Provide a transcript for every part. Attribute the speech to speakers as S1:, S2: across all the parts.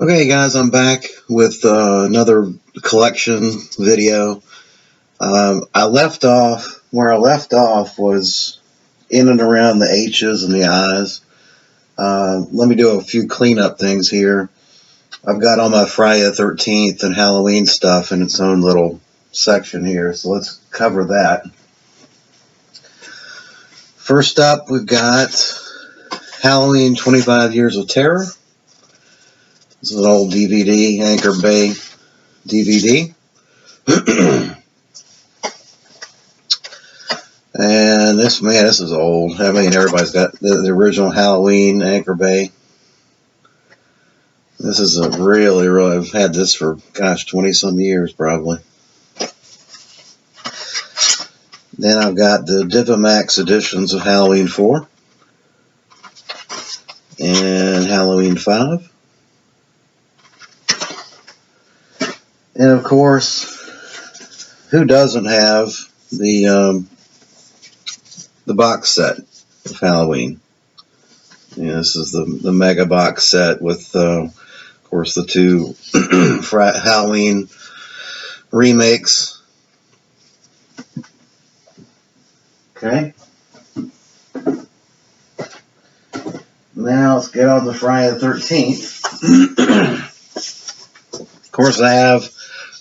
S1: Okay, guys, I'm back with another collection video. I left off where I left off was in and around the H's and the I's. Let me do a few cleanup things here. I've got all my Friday the 13th and Halloween stuff in its own little section here, so let's cover that. First up, we've got Halloween 25 Years of Terror. This is an old DVD, Anchor Bay DVD. And this is old. I mean, everybody's got the original Halloween Anchor Bay. This is a really, I've had this for, 20 some years probably. Then I've got the Divimax editions of Halloween 4 and Halloween 5. And of course, who doesn't have the box set of Halloween? Yeah, this is the mega box set with, of course, the two Halloween remakes. Okay. Now let's get on to Friday the 13th. Of course, I have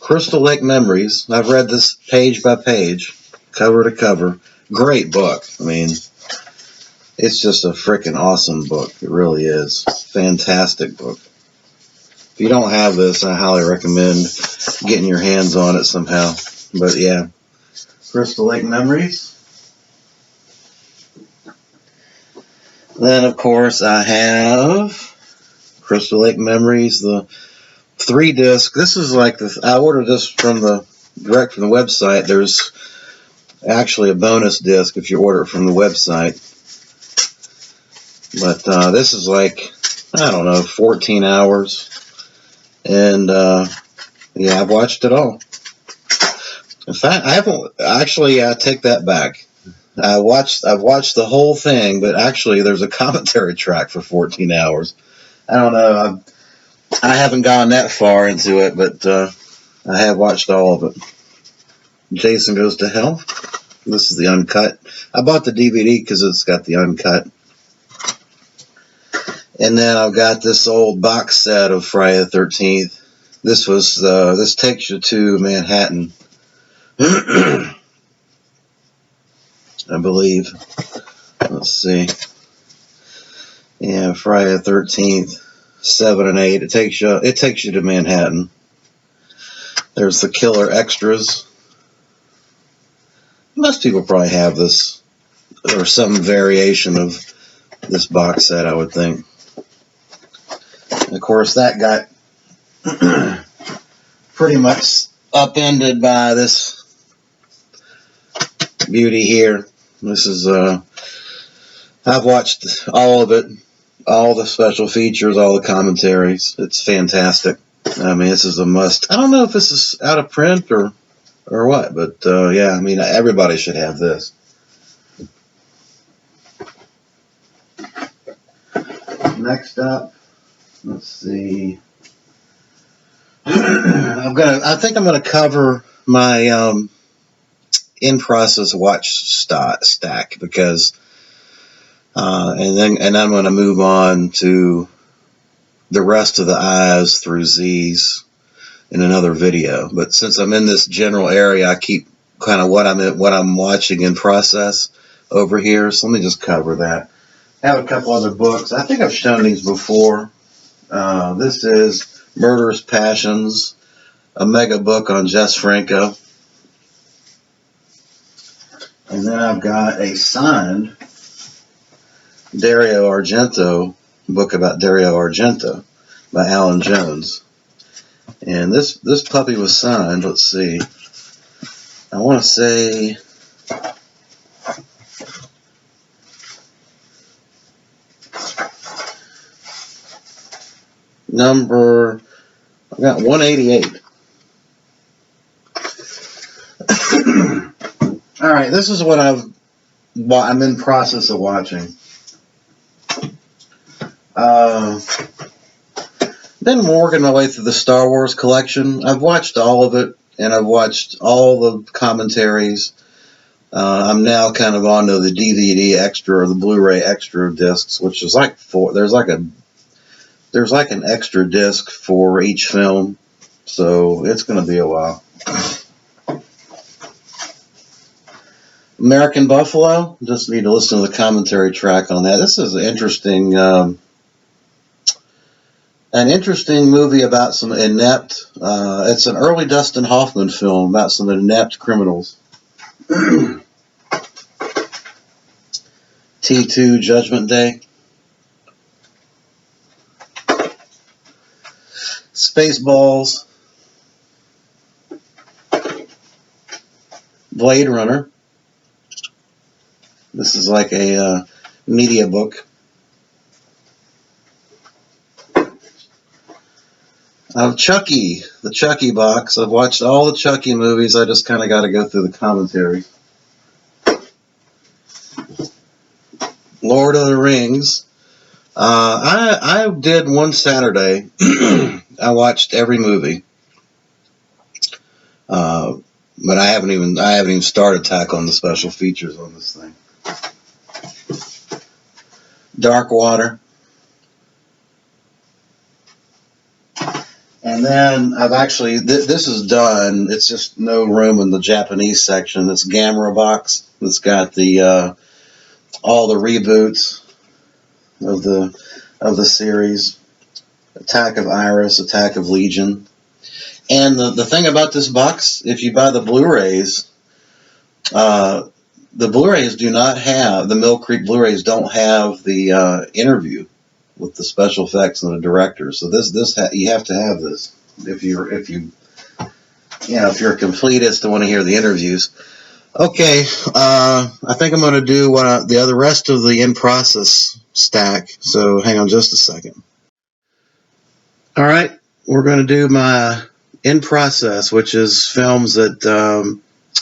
S1: Crystal Lake Memories. I've read this page by page, cover to cover. Great book. I mean, it's just a freaking awesome book. It really is. Fantastic book. If you don't have this, I highly recommend getting your hands on it somehow. But yeah, Crystal Lake Memories. Then, of course, I have Crystal Lake Memories, the 3-disc. This is like this. I ordered this direct from the website. There's actually a bonus disc if you order it from the website. But this is like, I don't know, 14 hours. And yeah, I've watched it all. In fact, I haven't actually. I take that back. I've watched the whole thing, but actually, there's a commentary track for 14 hours. I don't know. I haven't gone that far into it, but I have watched all of it. Jason Goes to Hell. This is the uncut. I bought the DVD because it's got the uncut. And then I've got this old box set of Friday the 13th. This takes you to Manhattan, I believe. Let's see. Yeah, Friday the 13th, 7 and 8. It takes you to Manhattan. There's the killer extras. Most people probably have this, or some variation of this box set, I would think. And of course, that got pretty much upended by this beauty here. This is, I've watched all of it, all the special features, all the commentaries. It's fantastic. I mean, this is a must. I don't know if this is out of print or what, but yeah, I mean, everybody should have this. Next up, let's see. I think I'm gonna cover my in process watch stack because, and I'm gonna move on to the rest of the I's through Z's in another video. But since I'm in this general area, I keep kind of what I'm watching in process over here. So let me just cover that. I have a couple other books. I think I've shown these before. This is Murderous Passions, a mega book on Jess Franco. And then I've got a signed Dario Argento book about Dario Argento by Alan Jones. And this puppy was signed, let's see, I want to say I've got 188. All right, this is what I'm in process of watching. Been working my way through the Star Wars collection. I've watched all of it, and I've watched all the commentaries. I'm now kind of onto the DVD extra or the Blu Ray extra discs, which is like four. There's like an extra disc for each film, so it's going to be a while. American Buffalo. Just need to listen to the commentary track on that. This is an interesting movie about some inept. It's an early Dustin Hoffman film about some inept criminals. T2 Judgment Day. Spaceballs. Blade Runner. This is like a media book. Chucky, the Chucky box. I've watched all the Chucky movies. I just kind of got to go through the commentary. Lord of the Rings. I did one Saturday. I watched every movie. But I haven't even started tackling the special features on this thing. Dark Water. And then I've actually, this is done. It's just no room in the Japanese section. This Gamera box. It's got the all the reboots of the series. Attack of Iris, Attack of Legion. And the thing about this box, if you buy the Blu-rays, the Blu-rays do not have, the Mill Creek Blu-rays don't have the interview with the special effects and the director. So you have to have this if you're a completist and want to hear the interviews. Okay, I think I'm going to do the rest of the in process stack. So hang on just a second. All right, we're going to do my in process, which is films that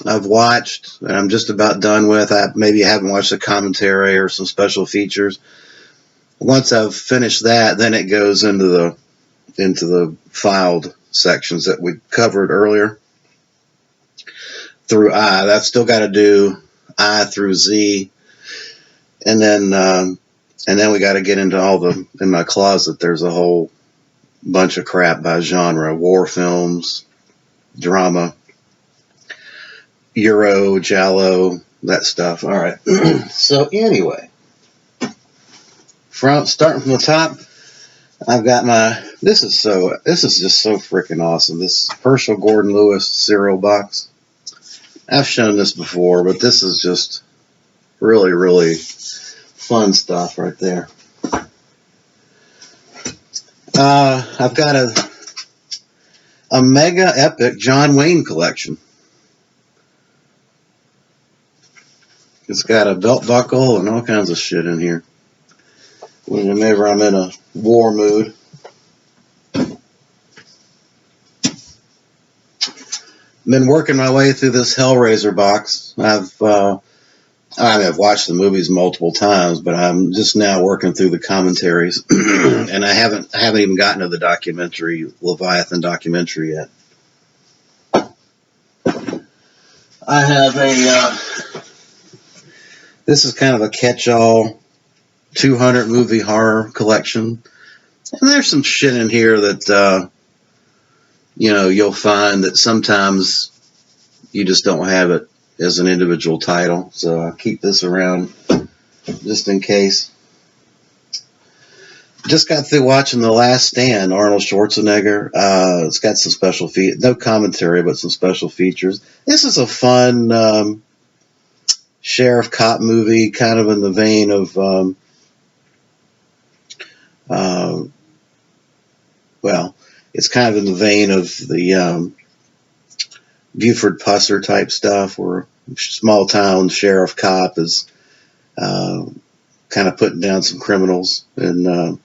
S1: I've watched and I'm just about done with. I maybe haven't watched a commentary or some special features. Once I've finished that, then it goes into the filed sections that we covered earlier through I. I've still got to do I through Z, and then we got to get into in my closet. There's a whole bunch of crap by genre: war films, drama, Euro, Giallo, that stuff. All right. So anyway. Starting from the top, I've got this is just so freaking awesome. This Herschel Gordon Lewis cereal box. I've shown this before, but this is just really, really fun stuff right there. I've got a mega epic John Wayne collection. It's got a belt buckle and all kinds of shit in here. Whenever I'm in a war mood. Been working my way through this Hellraiser box. I've watched the movies multiple times, but I'm just now working through the commentaries, and I haven't even gotten to the Leviathan documentary yet. I have this is kind of a catch-all 200 movie horror collection. And there's some shit in here that, you'll find that sometimes you just don't have it as an individual title. So I'll keep this around just in case. Just got through watching The Last Stand, Arnold Schwarzenegger. It's got some special no commentary, but some special features. This is a fun sheriff cop movie, kind of in the vein of it's kind of in the vein of the Buford Pusser type stuff, where a small town sheriff cop is kind of putting down some criminals. And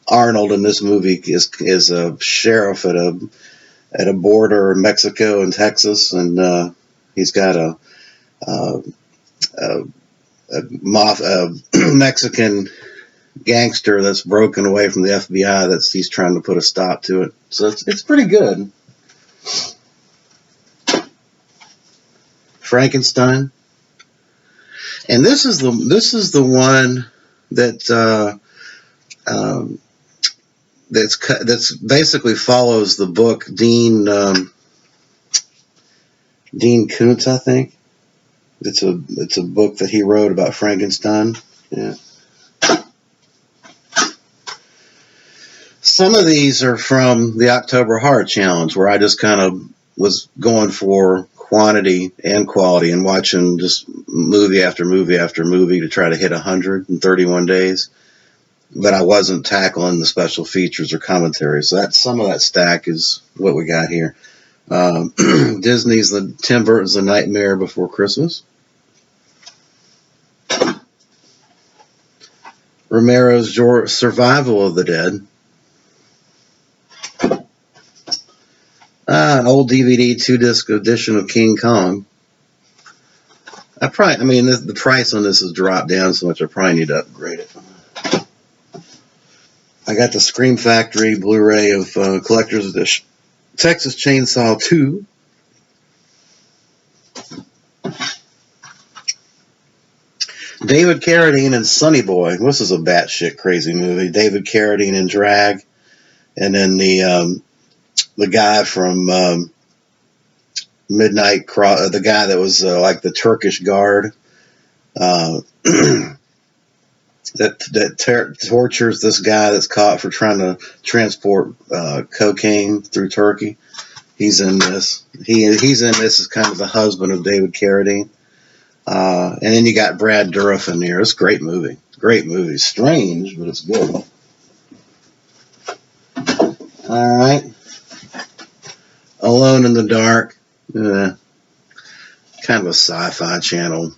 S1: Arnold in this movie is a sheriff at a border in Mexico and Texas, and he's got a Mexican gangster that's broken away from the FBI. He's trying to put a stop to it. So it's pretty good. Frankenstein, and this is the one that that's basically follows the book Dean Koontz, I think. It's a book that he wrote about Frankenstein. Yeah. Some of these are from the October Horror Challenge, where I just kind of was going for quantity and quality and watching just movie after movie after movie to try to hit 100 in 31 days. But I wasn't tackling the special features or commentaries. So some of that stack is what we got here. Disney's Tim Burton's The Nightmare Before Christmas. Romero's Survival of the Dead. An old DVD 2-disc edition of King Kong. The price on this has dropped down so much I probably need to upgrade it. I got the Scream Factory Blu Ray of Collector's Edition. Texas Chainsaw 2. David Carradine and Sonny Boy. This is a batshit crazy movie. David Carradine in drag. And then the guy from Midnight Cross, the guy that was like the Turkish guard that tortures this guy that's caught for trying to transport cocaine through Turkey. He's in this. He's in this as kind of the husband of David Carradine. And then you got Brad Dourif in there. It's a great movie. Great movie. Strange, but it's good. All right. Alone in the Dark. Kind of a sci-fi channel.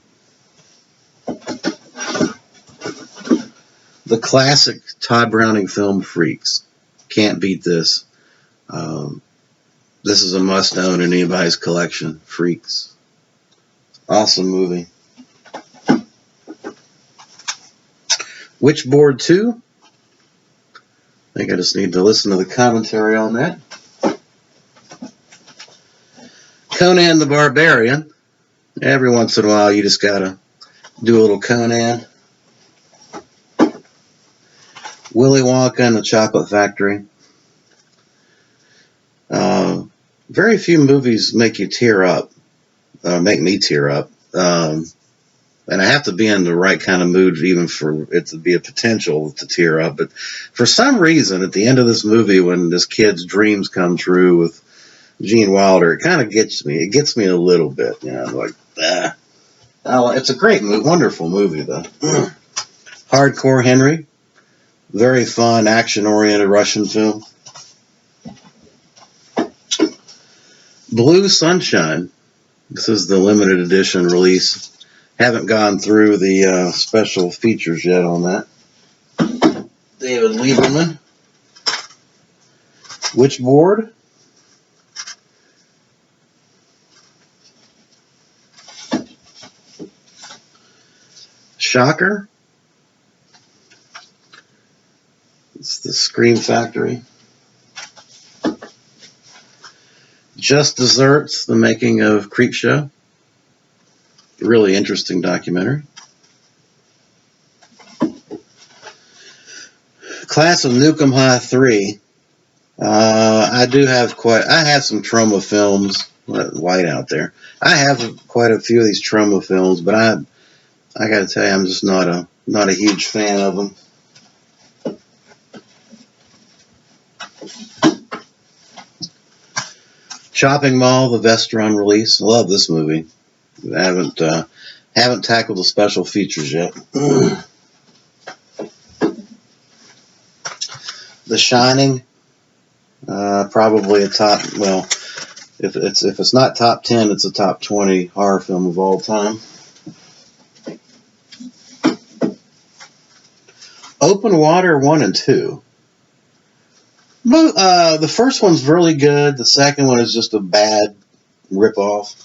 S1: The classic Todd Browning film Freaks. Can't beat this. This is a must-own in anybody's collection. Freaks. Awesome movie. Witchboard 2. I think I just need to listen to the commentary on that. Conan the Barbarian. Every once in a while you just gotta do a little Conan. Willy Wonka and the Chocolate Factory. Very few movies make you tear up. Make me tear up. And I have to be in the right kind of mood even for it to be a potential to tear up. But for some reason, at the end of this movie, when this kid's dreams come true with Gene Wilder, it kind of gets me. It gets me a little bit. It's a great movie, wonderful movie, though. Hardcore Henry. Very fun, action-oriented Russian film. Blue Sunshine. This is the limited edition release. Haven't gone through the special features yet on that. David Lieberman. Witchboard. Shocker. It's the Scream Factory. Just Desserts, the making of Creepshow. Really interesting documentary. Class of Nukem High 3. I have some Troma films. White out there. I have quite a few of these Troma films, but I got to tell you, I'm just not a huge fan of them. Shopping Mall, the Vestron release. Love this movie. I haven't tackled the special features yet. The Shining, probably a top. Well, if it's not top 10, it's a top 20 horror film of all time. Open Water 1 and 2. The first one's really good. The second one is just a bad ripoff.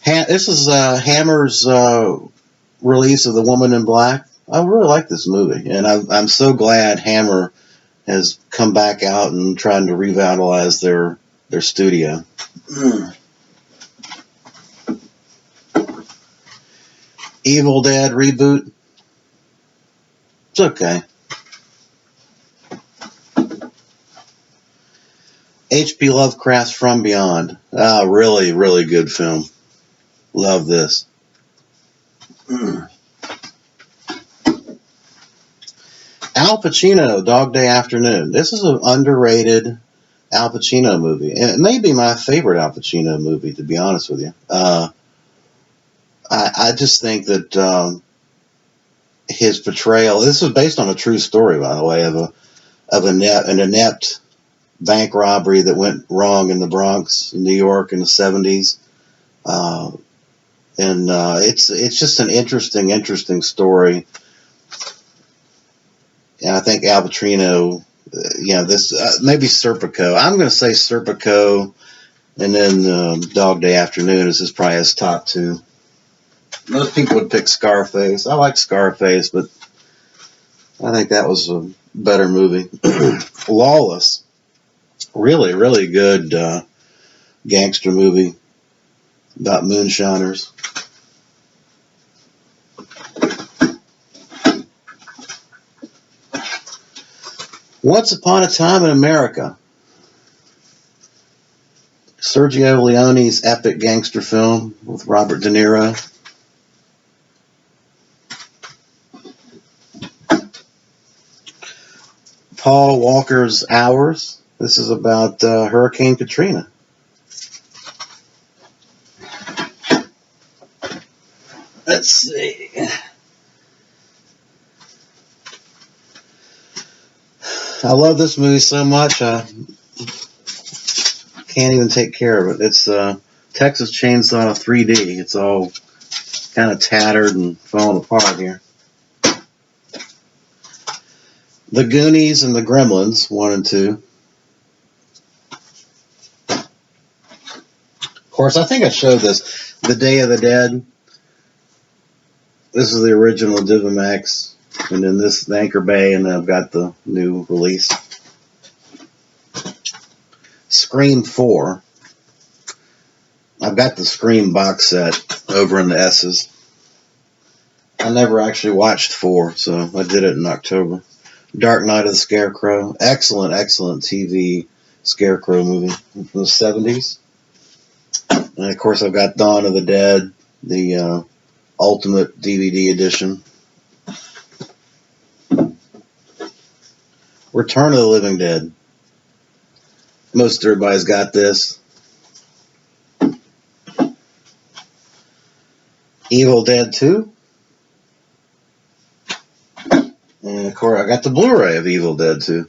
S1: This is Hammer's release of The Woman in Black. I really like this movie, and I'm so glad Hammer has come back out and trying to revitalize their studio. Evil Dead reboot. It's okay. H.P. Lovecraft's From Beyond. Really, really good film. Love this. Al Pacino, Dog Day Afternoon. This is an underrated Al Pacino movie. And it may be my favorite Al Pacino movie, to be honest with you. I just think that his portrayal, this is based on a true story, by the way, of an inept bank robbery that went wrong in the Bronx, New York, in the 70s. It's just an interesting story. And I think Al Pacino, this maybe Serpico. I'm going to say Serpico, and then Dog Day Afternoon is probably his top two. Most people would pick Scarface. I like Scarface, but I think that was a better movie. Lawless. Really, really good gangster movie about moonshiners. Once Upon a Time in America. Sergio Leone's epic gangster film with Robert De Niro. Paul Walker's Hours. This is about Hurricane Katrina. Let's see. I love this movie so much, I can't even take care of it. It's Texas Chainsaw 3D. It's all kind of tattered and falling apart here. The Goonies and the Gremlins, 1 and 2. Of course, I think I showed this. The Day of the Dead. This is the original Divimax. And then this, the Anchor Bay, and I've got the new release. Scream 4. I've got the Scream box set over in the S's. I never actually watched 4, so I did it in October. Dark Night of the Scarecrow. Excellent TV Scarecrow movie from the 70s. And, of course, I've got Dawn of the Dead, the Ultimate DVD edition. Return of the Living Dead. Most everybody's got this. Evil Dead 2. And of course, I got the Blu Ray of Evil Dead 2.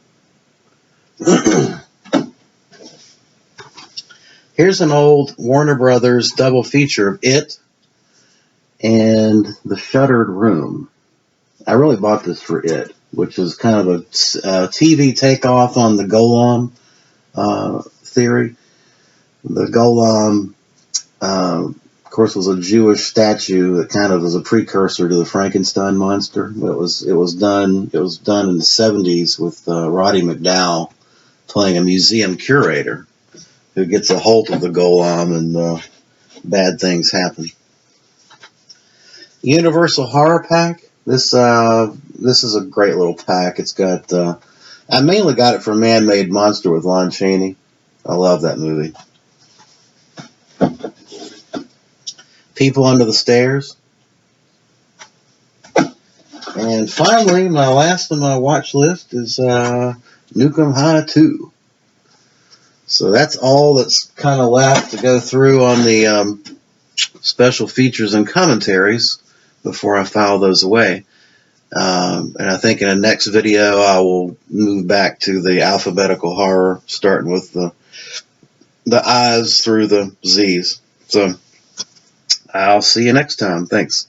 S1: Here's an old Warner Brothers double feature of It and The Shuttered Room. I really bought this for It, which is kind of a TV takeoff on the Golem theory. The Golem, of course, was a Jewish statue that kind of was a precursor to the Frankenstein monster. It was done in the 70s with Roddy McDowall playing a museum curator who gets a hold of the Golem and bad things happen. Universal Horror Pack. This is a great little pack. It's got I mainly got it for Man-Made Monster with Lon Chaney. I love that movie. People Under the Stairs. And finally, my last on my watch list is Nukem High 2. So that's all that's kind of left to go through on the special features and commentaries before I file those away. And I think in the next video I will move back to the alphabetical horror, starting with the I's through the Z's. So I'll see you next time. Thanks.